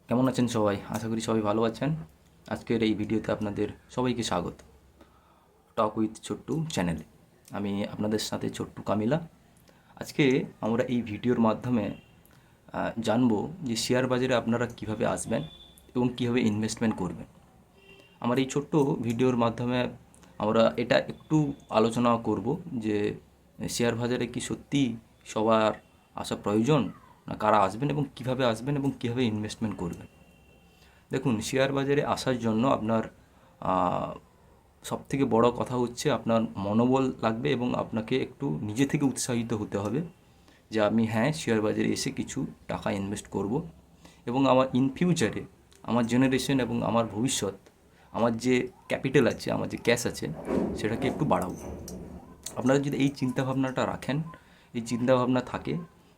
কেমন আছেন সবাই? আশা করি সবাই ভালো আছেন। আজকের এই ভিডিওতে আপনাদের সবাইকে স্বাগত। টক উইথ ছোট্টু চ্যানেলে আমি আপনাদের সাথে ছোট্টু কামিলা। আজকে আমরা এই ভিডিওর মাধ্যমে জানবো যে শেয়ার বাজারে আপনারা কিভাবে আসবেন এবং কিভাবে ইনভেস্টমেন্ট করবেন। আমার এই ছোট্ট ভিডিওর মাধ্যমে আমরা এটা একটু আলোচনা করব যে শেয়ার বাজারে কি সত্যি সবার আসা প্রয়োজন, না কারা আসবেন এবং কিভাবে আসবেন এবং কিভাবে ইনভেস্টমেন্ট করবেন। দেখুন, শেয়ার বাজারে আসার জন্য আপনার সবথেকে বড় কথা হচ্ছে আপনার মনোবল লাগবে এবং আপনাকে একটু নিজে থেকে উৎসাহিত হতে হবে যে আমি শেয়ার বাজারে এসে কিছু টাকা ইনভেস্ট করব এবং আমার ইন ফিউচারে আমার জেনারেশন এবং আমার ভবিষ্যৎ, আমার যে ক্যাপিটাল আছে, আমার যে ক্যাশ আছে, সেটাকে একটু বাড়াবো। আপনারা যদি এই চিন্তাভাবনাটা রাখেন, এই চিন্তাভাবনা থাকে,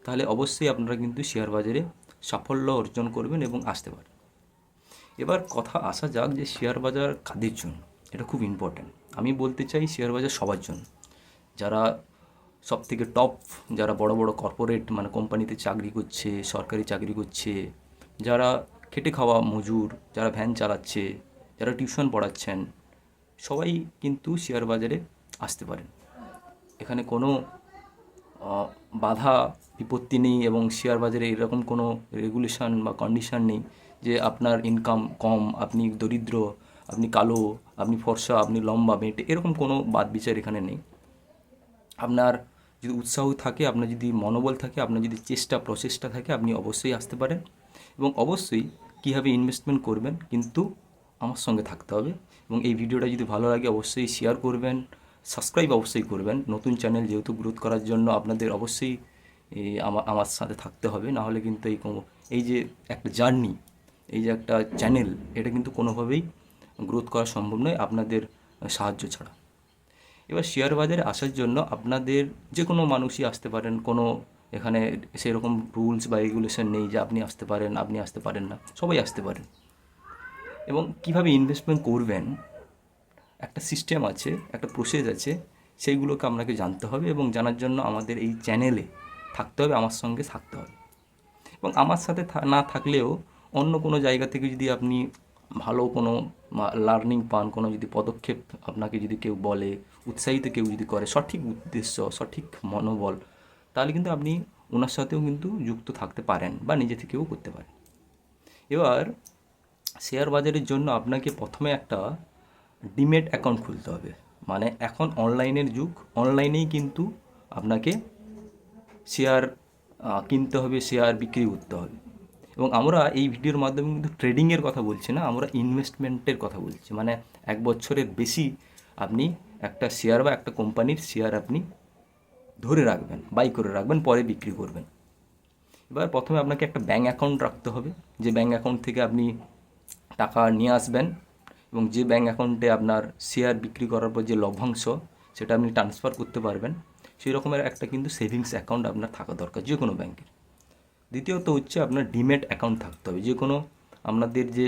তাহলে অবশ্যই আপনারা কিন্তু শেয়ার বাজারে সাফল্য অর্জন করবেন এবং আসতে পারেন। এবার কথা আসা যাক যে শেয়ার বাজার কাদের জন্য, এটা খুব ইম্পর্ট্যান্ট। আমি বলতে চাই শেয়ার বাজার সবার জন্য। যারা সব থেকে টপ, যারা বড় বড় কর্পোরেট মানে কোম্পানিতে চাকরি করছে, সরকারি চাকরি করছে, যারা খেটে খাওয়া মজুর, যারা ভ্যান চালাচ্ছে, যারা টিউশন পড়াচ্ছেন, সবাই কিন্তু শেয়ার বাজারে আসতে পারেন। এখানে কোনো বাধা বিপত্তি নেই এবং শেয়ার বাজারে এরকম কোনো রেগুলেশন বা কন্ডিশন নেই যে আপনার ইনকাম কম, আপনি দরিদ্র, আপনি কালো, আপনি ফর্সা, আপনি লম্বা বেঁটে, এরকম কোনো বাদ বিচার এখানে নেই। আপনার যদি উৎসাহ থাকে, আপনার যদি মনোবল থাকে, আপনার যদি প্রচেষ্টা থাকে, আপনি অবশ্যই আসতে পারেন। এবং অবশ্যই কীভাবে ইনভেস্টমেন্ট করবেন কিন্তু আমার সঙ্গে থাকতে হবে। এবং এই ভিডিওটা যদি ভালো লাগে অবশ্যই শেয়ার করবেন, সাবস্ক্রাইব অবশ্যই করবেন। নতুন চ্যানেল যেহেতু গ্রোথ করার জন্য আপনাদের অবশ্যই আমার সাথে থাকতে হবে, নাহলে কিন্তু এই যে একটা জার্নি, এই যে একটা চ্যানেল, এটা কিন্তু কোনোভাবেই গ্রোথ করা সম্ভব নয় আপনাদের সাহায্য ছাড়া। এবার শেয়ার বাজারে আসার জন্য আপনাদের যে কোনো মানুষই আসতে পারেন, কোনো এখানে সেরকম রুলস বা রেগুলেশন নেই যে আপনি আসতে পারেন, আপনি আসতে পারেন না, সবাই আসতে পারেন। এবং কিভাবে ইনভেস্টমেন্ট করবেন, একটা সিস্টেম আছে, একটা প্রসেস আছে, সেইগুলোকে আপনাকে জানতে হবে এবং জানার জন্য আমাদের এই চ্যানেলে থাকতে হবে, আমার সঙ্গে থাকতে হবে। এবং আমার সাথে না থাকলেও অন্য কোনো জায়গা থেকে যদি আপনি ভালো কোনো লার্নিং পান, কোনো যদি পদক্ষেপ আপনাকে যদি কেউ বলে, উৎসাহিত কেউ যদি করে, সঠিক উদ্দেশ্য, সঠিক মনোবল, তাহলে কিন্তু আপনি ওনার সাথেও কিন্তু যুক্ত থাকতে পারেন বা নিজে থেকেও করতে পারেন। এবার শেয়ার বাজারের জন্য আপনাকে প্রথমে একটা ডিমেট অ্যাকাউন্ট খুলতে হবে। মানে এখন অনলাইনের যুগ, অনলাইনেই কিন্তু আপনাকে শেয়ার কিনতে হবে, শেয়ার বিক্রি করতে হবে। এবং আমরা এই ভিডিওর মাধ্যমে কিন্তু ট্রেডিংয়ের কথা বলছি না, আমরা ইনভেস্টমেন্টের কথা বলছি। মানে 1 বছরের বেশি আপনি একটা শেয়ার বা একটা কোম্পানির শেয়ার আপনি ধরে রাখবেন, বাই করে রাখবেন, পরে বিক্রি করবেন। এবার প্রথমে আপনাকে একটা ব্যাঙ্ক অ্যাকাউন্ট রাখতে হবে, যে ব্যাঙ্ক অ্যাকাউন্ট থেকে আপনি টাকা নিয়ে আসবেন এবং যে ব্যাঙ্ক অ্যাকাউন্টে আপনার শেয়ার বিক্রি করার পর যে লভ্যাংশ, সেটা আপনি ট্রান্সফার করতে পারবেন। সেই রকমের একটা কিন্তু সেভিংস অ্যাকাউন্ট আপনার থাকা দরকার যে কোনো ব্যাংকের। দ্বিতীয়ত হচ্ছে আপনার ডিমেট অ্যাকাউন্ট থাকতে হবে। যে কোনো আপনাদের যে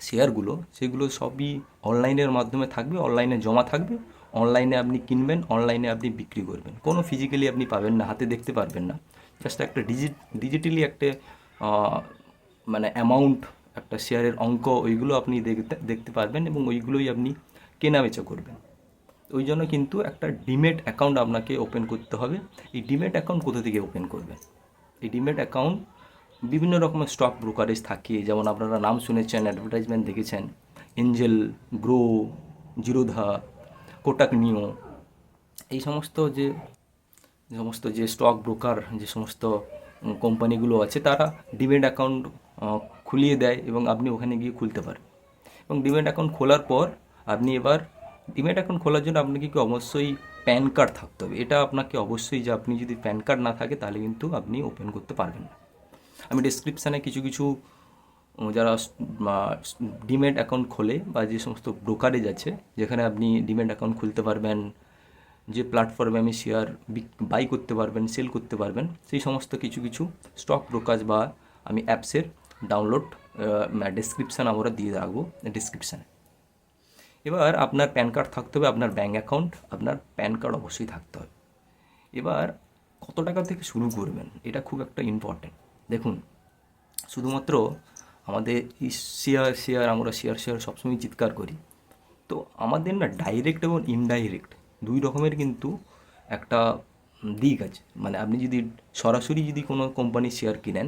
শেয়ারগুলো, সেগুলো সবই অনলাইনের মাধ্যমে থাকবে, অনলাইনে জমা থাকবে, অনলাইনে আপনি কিনবেন, অনলাইনে আপনি বিক্রি করবেন। কোনো ফিজিক্যালি আপনি পাবেন না, হাতে দেখতে পারবেন না। জাস্ট একটা ডিজিটালি একটা মানে অ্যামাউন্ট, একটা শেয়ারের অঙ্ক, ওইগুলো আপনি দেখতে পারবেন এবং ওইগুলোই আপনি কেনাবেচা করবেন। ওই জন্য কিন্তু একটা ডিমেট অ্যাকাউন্ট আপনাকে ওপেন করতে হবে। এই ডিমেট অ্যাকাউন্ট কোথা থেকে ওপেন করবেন? এই ডিমেট অ্যাকাউন্ট বিভিন্ন রকমের স্টক ব্রোকারেজ থাকে, যেমন আপনারা নাম শুনেছেন, অ্যাডভার্টাইজমেন্ট দেখেছেন, এঞ্জেল, গ্রো, জিরোধা, কোটাক নিও, এই সমস্ত যে স্টক ব্রোকার, যে সমস্ত কোম্পানিগুলো আছে, তারা ডিমেট অ্যাকাউন্ট খুলিয়ে দেয় এবং আপনি ওখানে গিয়ে খুলতে পারেন। এবং ডিমেট অ্যাকাউন্ট খোলার পর আপনি এবার ডিমেট অ্যাকাউন্ট খোলার জন্য আপনাকে কি অবশ্যই প্যান কার্ড থাকতে হবে। এটা আপনাকে অবশ্যই, যে আপনি যদি প্যান কার্ড না থাকে তাহলে কিন্তু আপনি ওপেন করতে পারবেন না। আমি ডেসক্রিপশানে কিছু কিছু যারা ডিমেট অ্যাকাউন্ট খোলে বা যে সমস্ত ব্রোকারেজ আছে যেখানে আপনি ডিমেট অ্যাকাউন্ট খুলতে পারবেন, যে প্ল্যাটফর্মে আমি শেয়ার বাই করতে পারবেন, সেল করতে পারবেন, সেই সমস্ত কিছু কিছু স্টক ব্রোকার বা আমি অ্যাপসের ডাউনলোড ডেসক্রিপশান আমরা দিয়ে রাখবো ডেসক্রিপশানে। এবার আপনার প্যান কার্ড থাকতে হবে, আপনার ব্যাঙ্ক অ্যাকাউন্ট, আপনার প্যান কার্ড অবশ্যই থাকতে হবে। এবার কত টাকা থেকে শুরু করবেন, এটা খুব একটা ইম্পর্ট্যান্ট। দেখুন, শুধুমাত্র আমাদের এই শেয়ার শেয়ার আমরা শেয়ার শেয়ার সবসময় চিৎকার করি। তো আমাদের না ডাইরেক্ট এবং ইনডাইরেক্ট দুই রকমের কিন্তু একটা দিক আছে। মানে আপনি যদি সরাসরি যদি কোনো কোম্পানির শেয়ার কিনেন,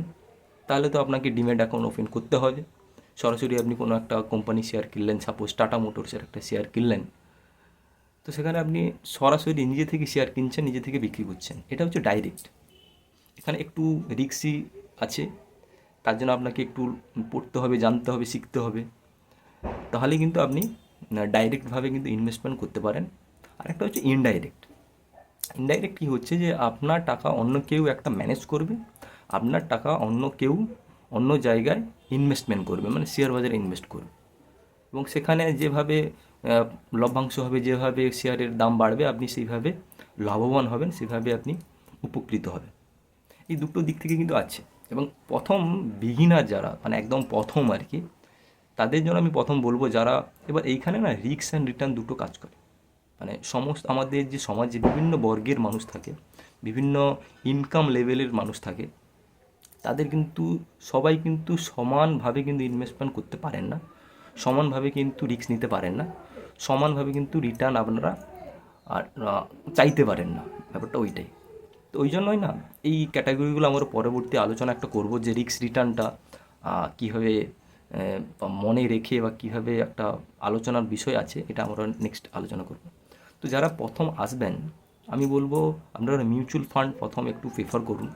তাহলে তো আপনাকে ডিম্যাট অ্যাকাউন্ট ওপেন করতে হবে। সরাসরি আপনি কোনো একটা কোম্পানির শেয়ার কিনলেন, সাপোজ টাটা মোটরসের একটা শেয়ার কিনলেন, তো সেখানে আপনি সরাসরি নিজে থেকে শেয়ার কিনছেন, নিজে থেকে বিক্রি করছেন, এটা হচ্ছে ডাইরেক্ট। এখানে একটু রিস্কি আছে, তার জন্য আপনাকে একটু পড়তে হবে, জানতে হবে, শিখতে হবে, তাহলে কিন্তু আপনি ডাইরেক্টভাবে কিন্তু ইনভেস্টমেন্ট করতে পারেন। আর একটা হচ্ছে ইনডাইরেক্ট। ইনডাইরেক্ট কী হচ্ছে, যে আপনার টাকা অন্য কেউ একটা ম্যানেজ করবে, আপনার টাকা অন্য কেউ অন্য জায়গায় ইনভেস্টমেন্ট করবে, মানে শেয়ার বাজারে ইনভেস্ট করবে, এবং সেখানে যেভাবে লভ্যাংশ হবে, যেভাবে শেয়ারের দাম বাড়বে, আপনি সেইভাবে লাভবান হবেন, সেভাবে আপনি উপকৃত হবেন। এই দুটো দিক থেকে কিন্তু আছে। এবং প্রথম বিগিনার যারা, মানে একদম প্রথম আর কি, তাদের জন্য আমি প্রথম বলবো, যারা এবার এইখানে না রিস্ক অ্যান্ড রিটার্ন দুটো কাজ করে। মানে সমস্ত আমাদের যে সমাজে বিভিন্ন বর্গের মানুষ থাকে, বিভিন্ন ইনকাম লেভেলের মানুষ থাকে, তাদের কিন্তু সবাই কিন্তু সমানভাবে কিন্তু ইনভেস্টমেন্ট করতে পারেন না, সমানভাবে কিন্তু রিস্ক নিতে পারেন না, সমানভাবে কিন্তু রিটার্ন আপনারা আর চাইতে পারেন না, ব্যাপারটা ওইটাই। তো ওই জন্যই না এই ক্যাটাগরিগুলো আমরা পরবর্তী আলোচনা একটা করব, যে রিস্ক রিটার্নটা কীভাবে মনে রেখে বা কীভাবে একটা আলোচনার বিষয় আছে, এটা আমরা নেক্সট আলোচনা করব। তো যারা প্রথম আসবেন, আমি বলবো আপনারা মিউচুয়াল ফান্ড প্রথম একটু প্রেফার করুন।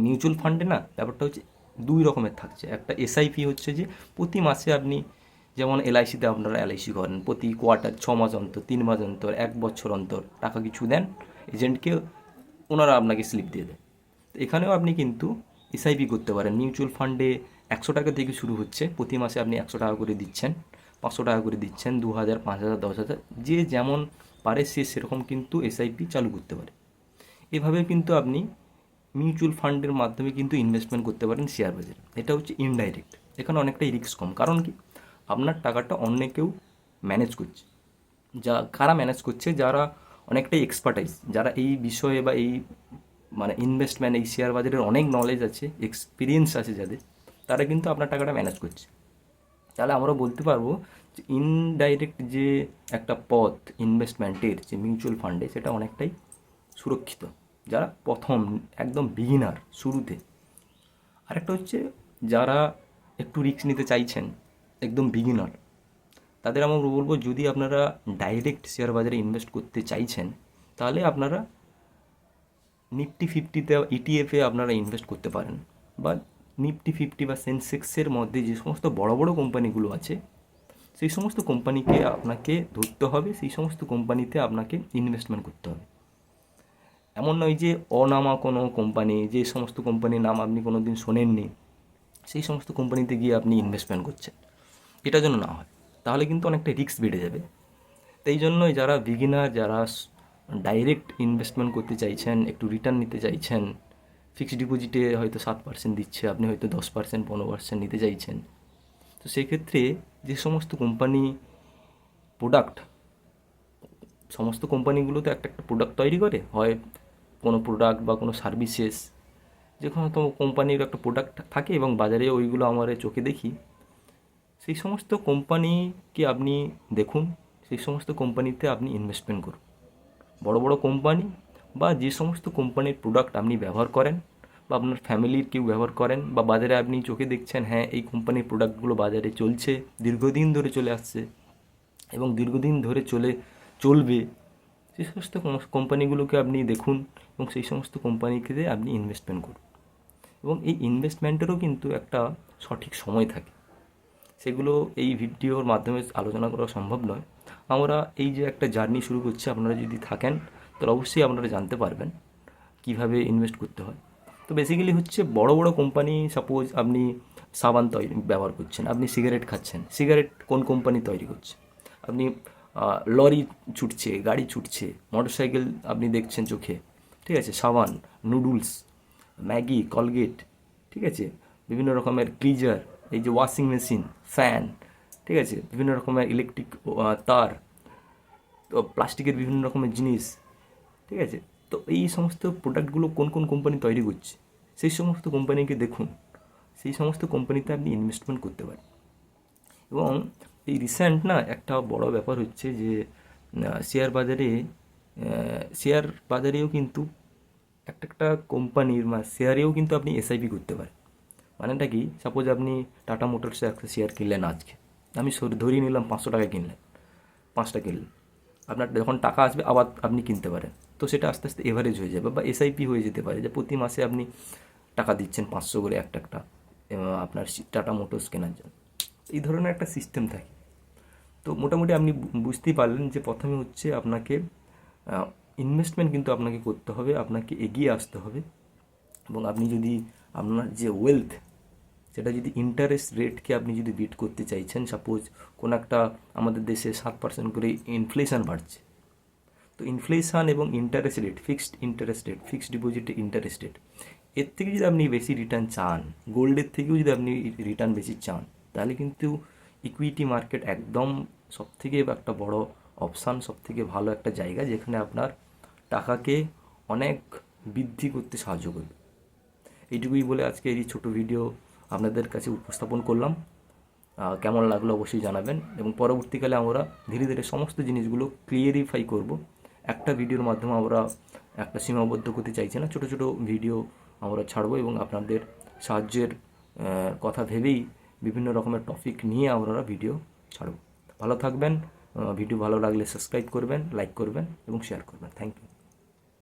মিউচুয়াল ফান্ডে না ব্যাপারটা হচ্ছে দুই রকমের থাকছে। একটা এসআইপি হচ্ছে যে প্রতি মাসে আপনি, যেমন এলআইসিতে আপনারা এলআইসি করেন, প্রতি কোয়ার্টার 6 মাস অন্তর, 3 মাস অন্তর, 1 বছর অন্তর টাকা কিছু দেন এজেন্টকে, ওনারা আপনাকে স্লিপ দিয়ে দেয়। তো এখানেও আপনি কিন্তু এসআইপি করতে পারেন। মিউচুয়াল ফান্ডে 100 টাকা থেকে শুরু হচ্ছে, প্রতি মাসে আপনি 100 টাকা করে দিচ্ছেন, 500 টাকা করে দিচ্ছেন, 2000, 5000, 10,000, যে যেমন পারে সে সেরকম কিন্তু এসআইপি চালু করতে পারে। এভাবে কিন্তু আপনি মিউচুয়াল ফান্ডের মাধ্যমে কিন্তু ইনভেস্টমেন্ট করতে পারেন শেয়ার বাজারে। এটা হচ্ছে ইনডাইরেক্ট। এখানে অনেকটাই রিস্ক কম, কারণ কি, আপনার টাকাটা অন্য কেউ ম্যানেজ করছে। কারা ম্যানেজ করছে? যারা অনেকটাই এক্সপার্টাইজ, যারা এই বিষয়ে বা এই মানে ইনভেস্টমেন্ট, এই শেয়ার বাজারের অনেক নলেজ আছে, এক্সপিরিয়েন্স আছে যাদের, তারা কিন্তু আপনার টাকাটা ম্যানেজ করছে। তাহলে আমরা বলতে পারবো যে ইনডাইরেক্ট যে একটা পথ ইনভেস্টমেন্টের, যে মিউচুয়াল ফান্ডে, সেটা অনেকটাই সুরক্ষিত, যারা প্রথম একদম বিগিনার শুরুতে। আরেকটা হচ্ছে যারা একটু রিস্ক নিতে চাইছেন, একদম বিগিনার, তাদের আমরা বলবো, যদি আপনারা ডাইরেক্ট শেয়ার বাজারে ইনভেস্ট করতে চাইছেন, তাহলে আপনারা নিফটি 50তে, ইটিএফে আপনারা ইনভেস্ট করতে পারেন, বা নিফটি 50 বা সেন্সেক্সের মধ্যে যে সমস্ত বড় বড় কোম্পানিগুলো আছে, সেই সমস্ত কোম্পানিকে আপনাকে ধরতে হবে, সেই সমস্ত কোম্পানিতে আপনাকে ইনভেস্টমেন্ট করতে হবে। এমন নয় যে অনামা কোনো কোম্পানি, যে সমস্ত কোম্পানির নাম আপনি কোনো দিন শোনেননি, সেই সমস্ত কোম্পানিতে গিয়ে আপনি ইনভেস্টমেন্ট করছেন, এটা যেন না হয়, তাহলে কিন্তু অনেকটা রিস্ক বেড়ে যাবে। তাই জন্যই যারা বিগিনার, যারা ডাইরেক্ট ইনভেস্টমেন্ট করতে চাইছেন, একটু রিটার্ন নিতে চাইছেন, ফিক্সড ডিপোজিটে হয়তো 7% দিচ্ছে, আপনি হয়তো 10%, 15% নিতে চাইছেন, তো সেক্ষেত্রে যে সমস্ত কোম্পানি প্রোডাক্ট, সমস্ত কোম্পানিগুলো তো একটা একটা প্রোডাক্ট তৈরি করে, হয় কোনো প্রোডাক্ট বা কোনো সার্ভিসেস, যে কোনো তো কোম্পানির একটা প্রোডাক্ট থাকে এবং বাজারে ওইগুলো আমার চোখে দেখি, সেই সমস্ত কোম্পানিকে আপনি দেখুন, সেই সমস্ত কোম্পানিতে আপনি ইনভেস্টমেন্ট করুন। বড় বড় কোম্পানি বা যে সমস্ত কোম্পানির প্রোডাক্ট আপনি ব্যবহার করেন, বা আপনার ফ্যামিলির কেউ ব্যবহার করেন, বা বাজারে আপনি চোখে দেখছেন, হ্যাঁ এই কোম্পানির প্রোডাক্টগুলো বাজারে চলছে, দীর্ঘদিন ধরে চলে আসছে এবং দীর্ঘদিন ধরে চলবে, সেই সমস্ত কোম্পানিগুলোকে আপনি দেখুন এবং সেই সমস্ত কোম্পানিতে আপনি ইনভেস্টমেন্ট করুন। এবং এই ইনভেস্টমেন্টেরও কিন্তু একটা সঠিক সময় থাকে, সেগুলো এই ভিডিওর মাধ্যমে আলোচনা করা সম্ভব নয়। আমরা এই যে একটা জার্নি শুরু করছি, আপনারা যদি থাকেন তাহলে অবশ্যই আপনারা জানতে পারবেন কীভাবে ইনভেস্ট করতে হয়। তো বেসিক্যালি হচ্ছে বড় বড় কোম্পানি, সাপোজ আপনি সাবান ব্যবহার করছেন, আপনি সিগারেট খাচ্ছেন, সিগারেট কোন কোম্পানি তৈরি করছে, আপনি লরি ছুটছে, গাড়ি ছুটছে, মোটরসাইকেল আপনি দেখছেন চোখে, ঠিক আছে, সাবান, নুডলস, ম্যাগি, কলগেট, ঠিক আছে, বিভিন্ন রকমের গিজার, এই যে ওয়াশিং মেশিন, ফ্যান, ঠিক আছে, বিভিন্ন রকমের ইলেকট্রিক তার, তো প্লাস্টিকের বিভিন্ন রকমের জিনিস, ঠিক আছে। তো এই সমস্ত প্রোডাক্টগুলো কোন কোন কোম্পানি তৈরি করছে, সেই সমস্ত কোম্পানিকে দেখুন, সেই সমস্ত কোম্পানিতে আপনি ইনভেস্টমেন্ট করতে পারেন। এবং এই রিসেন্ট না একটা বড় ব্যাপার হচ্ছে যে শেয়ার বাজারেও কিন্তু একটা একটা কোম্পানির শেয়ারেও কিন্তু আপনি এসআইপি করতে পারেন। মানেটা কি, সাপোজ আপনি টাটা মোটরসে একটা শেয়ার কিনলেন আজকে, আমি ধরিয়ে নিলাম 500 টাকায় কিনলেন, 5টা কিনলেন, আপনার যখন টাকা আসবে আবার আপনি কিনতে পারেন। তো সেটা আস্তে আস্তে এভারেজ হয়ে যাবে বা এসআইপি হয়ে যেতে পারে, যে প্রতি মাসে আপনি টাকা দিচ্ছেন 500 করে একটা একটা আপনার টাটা মোটরস কেনার জন্য। এই ধরনের একটা সিস্টেম থাকে। তো মোটামুটি আপনি বুঝতেই পারলেন যে প্রথমে হচ্ছে আপনাকে ইনভেস্টমেন্ট কিন্তু আপনাকে করতে হবে, আপনাকে এগিয়ে আসতে হবে। এবং আপনি যদি আপনার যে ওয়েলথ, সেটা যদি ইন্টারেস্ট রেটকে আপনি যদি বিট করতে চাইছেন, সাপোজ কোনো একটা আমাদের দেশে 7% করে ইনফ্লেশন বাড়ছে, তো ইনফ্লেশন এবং interest rate, fixed interest rate, fixed ডিপোজিটের ইন্টারেস্ট রেট, এর থেকে যদি আপনি বেশি রিটার্ন চান, গোল্ডের থেকেও যদি আপনি রিটার্ন বেশি চান, তাহলে কিন্তু ইকুইটি মার্কেট একদম সবথেকে একটা বড় অপশান, সবথেকে ভালো একটা জায়গা যেখানে আপনার টাকাকে অনেক বৃদ্ধি করতে সাহায্য করবে। এইটুকুই বলে আজকে এই ছোটো ভিডিও আপনাদের কাছে উপস্থাপন করলাম। কেমন লাগলো অবশ্যই জানাবেন, এবং পরবর্তীকালে আমরা ধীরে ধীরে সমস্ত জিনিসগুলো ক্লিয়ারিফাই করব। একটা ভিডিওর মাধ্যমে আমরা একটা সীমাবদ্ধ করতে চাইছি না, ছোটো ছোটো ভিডিও আমরা ছাড়বো এবং আপনাদের সাহায্যের কথা ভেবেই বিভিন্ন রকমের টপিক নিয়ে আমরা ভিডিও ছাড়ব। ভালো থাকবেন। ভিডিও ভালো লাগলে সাবস্ক্রাইব করবেন, লাইক করবেন এবং শেয়ার করবেন। Thank you.